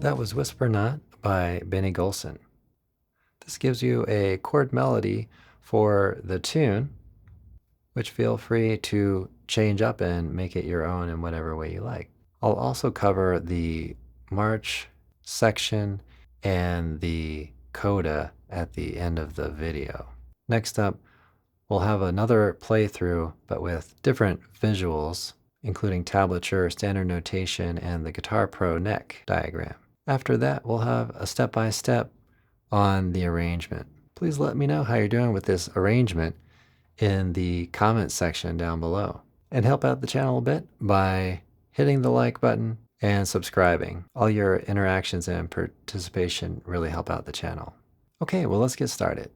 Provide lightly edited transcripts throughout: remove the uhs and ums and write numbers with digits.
That was Whisper Not by Benny Golson. This gives you a chord melody for the tune, which feel free to change up and make it your own in whatever way you like. I'll also cover the march section and the coda at the end of the video. Next up, we'll have another playthrough, but with different visuals, including tablature, standard notation, and the Guitar Pro neck diagram. After that, we'll have a step-by-step on the arrangement. Please let me know how you're doing with this arrangement in the comment section down below. And help out the channel a bit by hitting the like button and subscribing. All your interactions and participation really help out the channel. Okay, well, let's get started.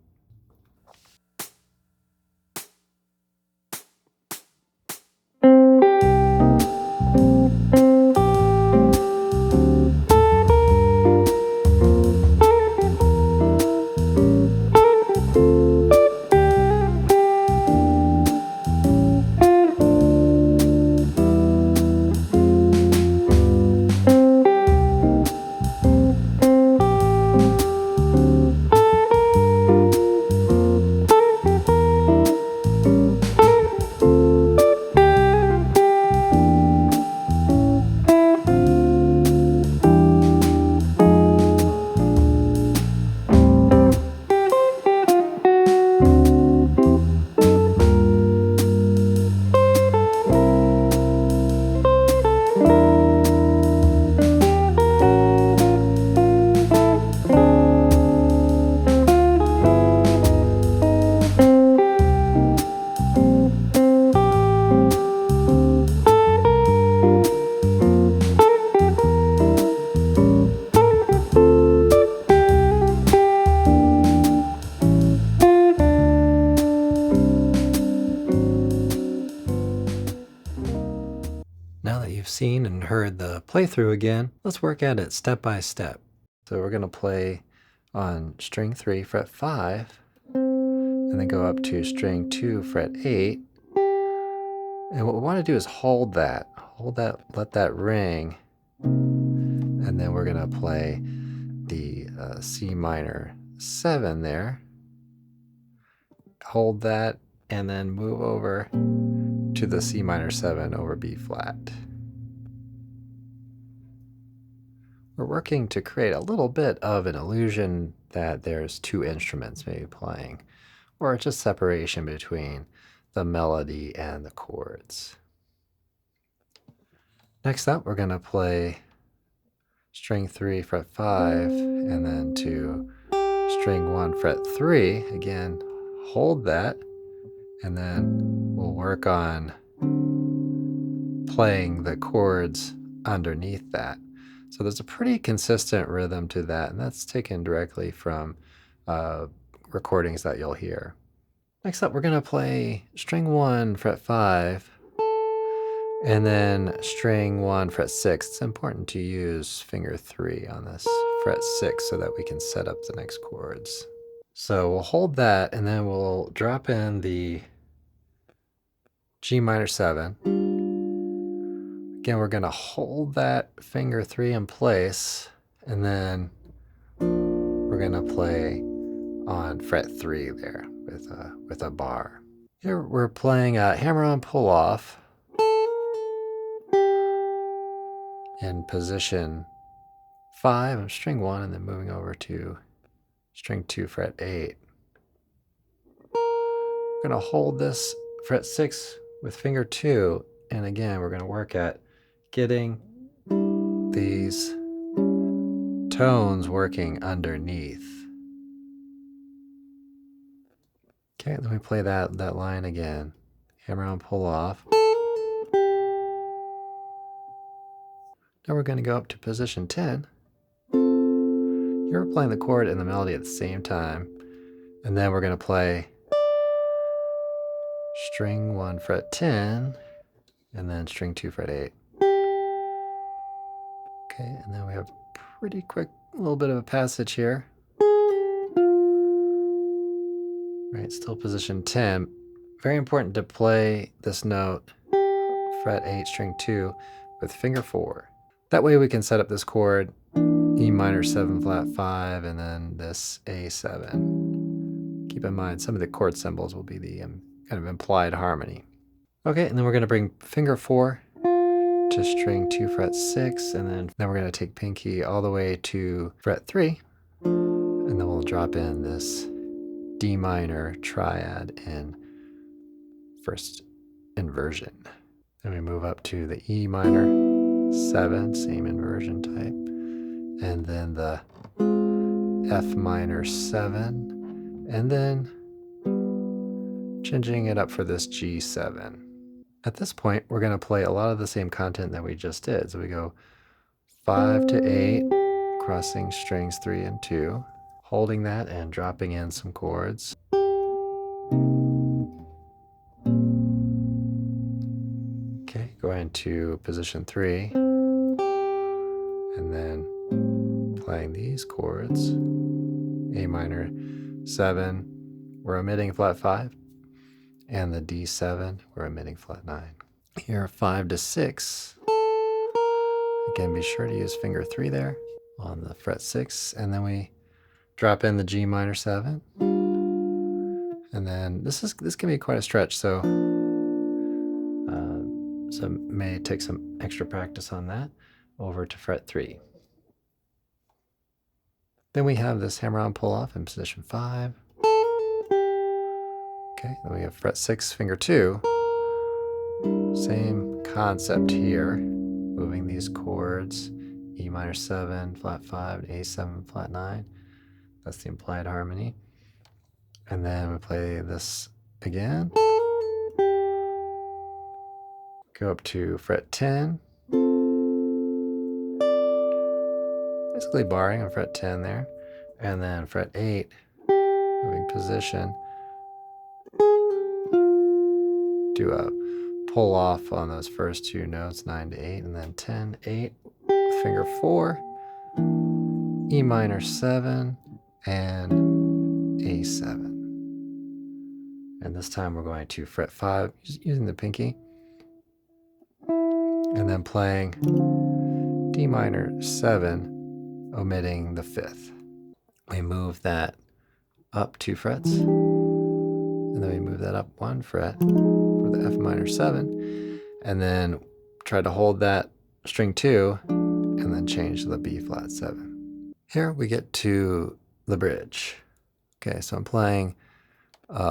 Now that you've seen and heard the playthrough again, let's work at it step by step. So we're going to play on string 3, fret 5, and then go up to string 2, fret 8. And what we want to do is hold that, let that ring, and then we're going to play the C minor 7 there. Hold that, and then move over to the C minor 7 over B flat. We're working to create a little bit of an illusion that there's two instruments maybe playing, or just separation between the melody and the chords. Next up, we're going to play string 3, fret 5, and then to string 1, fret 3. Again, hold that, and then we'll work on playing the chords underneath that. So there's a pretty consistent rhythm to that, and that's taken directly from recordings that you'll hear. Next up, we're going to play string 1, fret 5, and then string 1, fret 6. It's important to use finger 3 on this fret 6 so that we can set up the next chords. So we'll hold that, and then we'll drop in the G minor 7. Again, we're going to hold that finger 3 in place, and then we're going to play on fret 3 there with a bar. Here we're playing a hammer-on pull-off in position 5 of string 1, and then moving over to string 2, fret 8. We're going to hold this fret 6 with finger 2, and again, we're going to work at getting these tones working underneath. Okay, let me play that line again. Hammer on, pull off. Now we're going to go up to position 10. Here we're playing the chord and the melody at the same time. And then we're going to play string 1, fret 10, and then string 2, fret 8. Okay, and then we have pretty quick little bit of a passage here. Right, still position 10. Very important to play this note, fret 8, string 2, with finger 4. That way we can set up this chord E minor 7 flat 5, and then this A7. Keep in mind, some of the chord symbols will be the kind of implied harmony. Okay, and then we're going to bring finger 4 to string 2 fret 6, and then we're going to take pinky all the way to fret 3, and then we'll drop in this D minor triad in first inversion. Then we move up to the E minor 7, same inversion type, and then the F minor 7, and then changing it up for this G7. At this point, we're going to play a lot of the same content that we just did. So we go 5 to 8, crossing strings 3 and 2, holding that and dropping in some chords. Okay, going to position 3, and then playing these chords. A minor 7, we're omitting flat 5, and the D7, we're omitting flat 9. Here, 5 to 6. Again, be sure to use finger 3 there on the fret 6, and then we drop in the G minor 7. And then this can be quite a stretch, so may take some extra practice on that. Over to fret 3. Then we have this hammer-on pull-off in position 5. Okay, then we have fret 6, finger 2. Same concept here, moving these chords, E minor 7, flat 5, A7, flat 9. That's the implied harmony. And then we play this again. Go up to fret 10. Basically barring on fret 10 there. And then fret 8, moving position. Do a pull off on those first two notes, 9 to 8, and then 10, 8, finger 4, E minor 7, and A7. And this time we're going to fret 5 using the pinky, and then playing D minor 7, omitting the 5th. We move that up 2 frets, and then we move that up 1 fret for the F minor 7, and then try to hold that string 2, and then change to the B flat 7. Here we get to the bridge. Okay, so I'm playing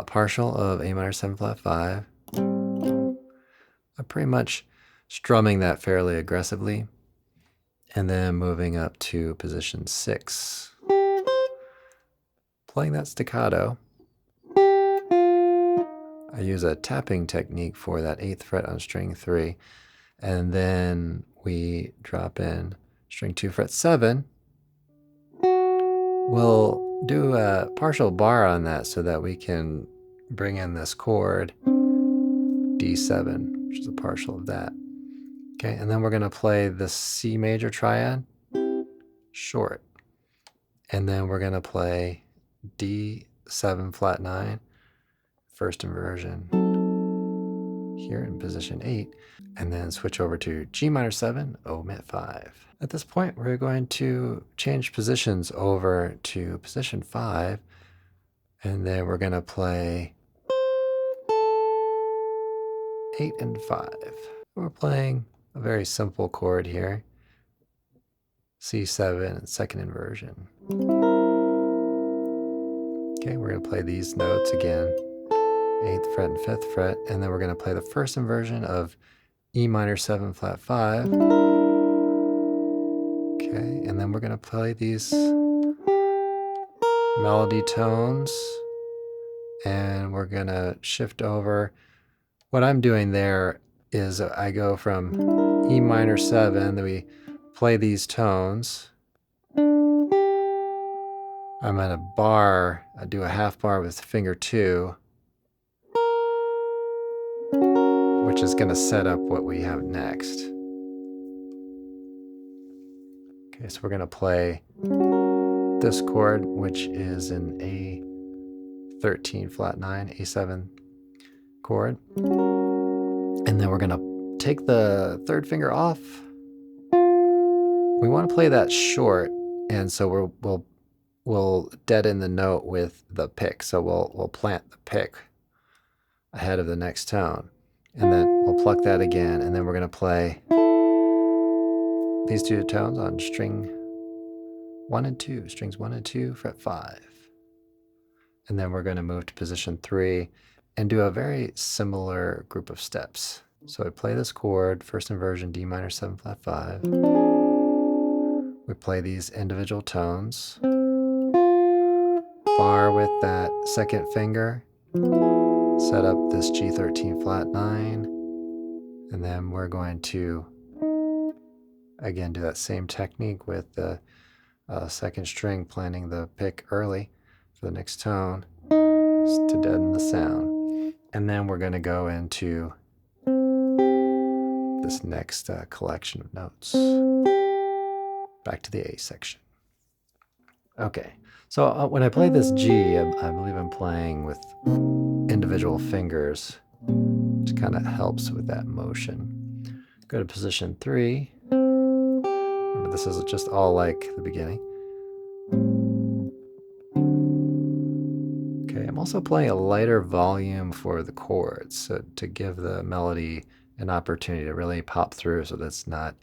partial of A minor 7 flat 5. I'm pretty much strumming that fairly aggressively, and then moving up to position 6. Playing that staccato. I use a tapping technique for that 8th fret on string 3, and then we drop in string 2 fret 7. We'll do a partial bar on that so that we can bring in this chord D7, which is a partial of that. Okay, and then we're going to play the C major triad short, and then we're going to play D7 flat 9, first inversion here in position 8, and then switch over to G minor 7, omit 5. At this point, we're going to change positions over to position 5, and then we're going to play 8 and 5. We're playing a very simple chord here, C7 and second inversion. Okay, we're going to play these notes again, 8th fret and 5th fret, and then we're going to play the first inversion of E minor 7 flat 5. Okay, and then we're going to play these melody tones, and we're going to shift over. What I'm doing there is I go from E minor 7, then we play these tones. I'm at a bar, I do a half bar with finger 2, which is going to set up what we have next. Okay, so we're going to play this chord, which is an A13 flat 9, A7 chord. And then we're going to take the 3rd finger off. We want to play that short, And so we'll deaden the note with the pick. So we'll plant the pick ahead of the next tone. And then we'll pluck that again, and then we're going to play these two tones on string 1 and 2, strings 1 and 2, fret 5. And then we're going to move to position 3 and do a very similar group of steps. So we play this chord, first inversion, D minor 7 flat 5. We play these individual tones, bar with that second finger, set up this G13 flat 9, and then we're going to again do that same technique with the second string, planting the pick early for the next tone to deaden the sound. And then we're going to go into this next collection of notes. Back to the A section. Okay, so when I play this G, I believe I'm playing with individual fingers, which kind of helps with that motion. Go to position 3. Remember, this is just all like the beginning. Okay, I'm also playing a lighter volume for the chords, so to give the melody an opportunity to really pop through so that's not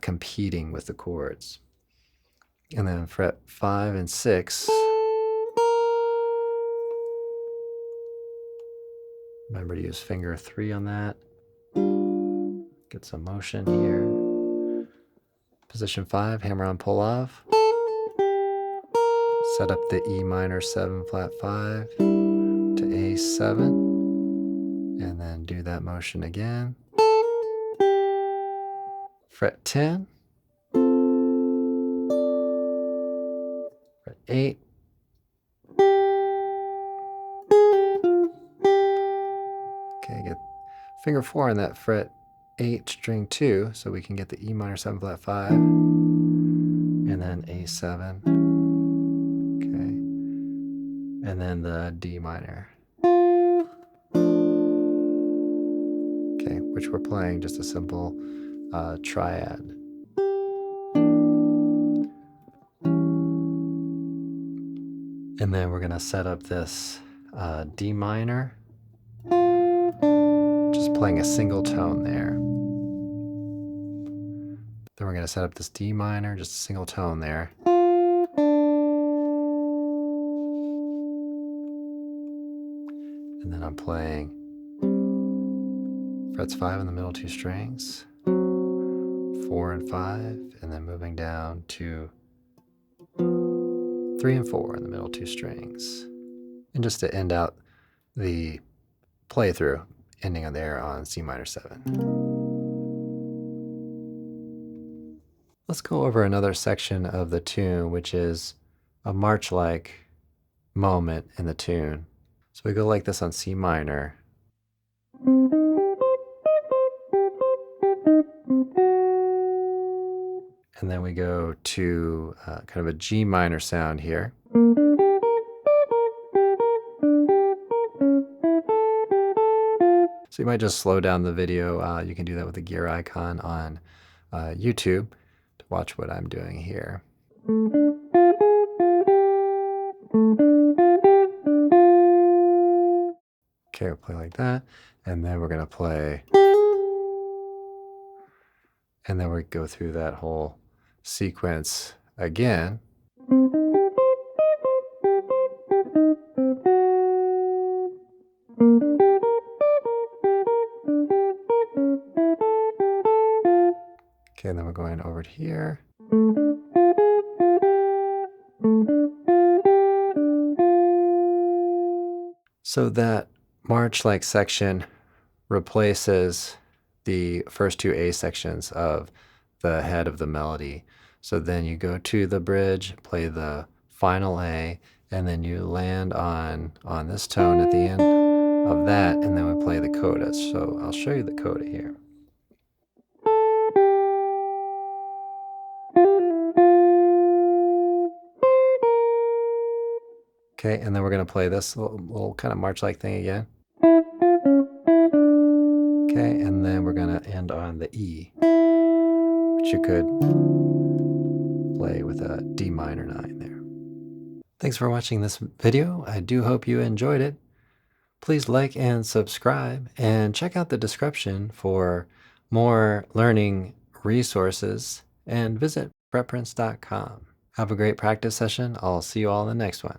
competing with the chords. And then fret 5 and 6. Remember to use finger 3 on that. Get some motion here. Position 5, hammer on, pull off. Set up the E minor 7 flat 5 to A7. And then do that motion again. Fret 10. Fret 8. Okay, get finger 4 on that fret 8, string 2, so we can get the E minor 7 flat 5, and then A7, okay, and then the D minor, okay, which we're playing just a simple triad. And then we're going to set up this D minor, just playing a single tone there. Then we're going to set up this D minor, just a single tone there. And then I'm playing frets 5 in the middle 2 strings, 4 and 5, and then moving down to 3 and 4 in the middle 2 strings. And just to end out the playthrough, ending on there on C minor 7. Let's go over another section of the tune, which is a march-like moment in the tune. So we go like this on C minor. And then we go to kind of a G minor sound here. So you might just slow down the video. You can do that with the gear icon on YouTube to watch what I'm doing here. Okay, we'll play like that. And then we're going to play. And then we go through that whole sequence again. Okay, and then we're going over to here. So that march-like section replaces the first 2 A sections of the head of the melody. So then you go to the bridge, play the final A, and then you land on this tone at the end of that, and then we play the coda. So I'll show you the coda here. Okay, and then we're going to play this little kind of march-like thing again. Okay, and then we're going to end on the E, which you could play with a D minor 9 there. Thanks for watching this video. I do hope you enjoyed it. Please like and subscribe, and check out the description for more learning resources, and visit fretprints.com. Have a great practice session. I'll see you all in the next one.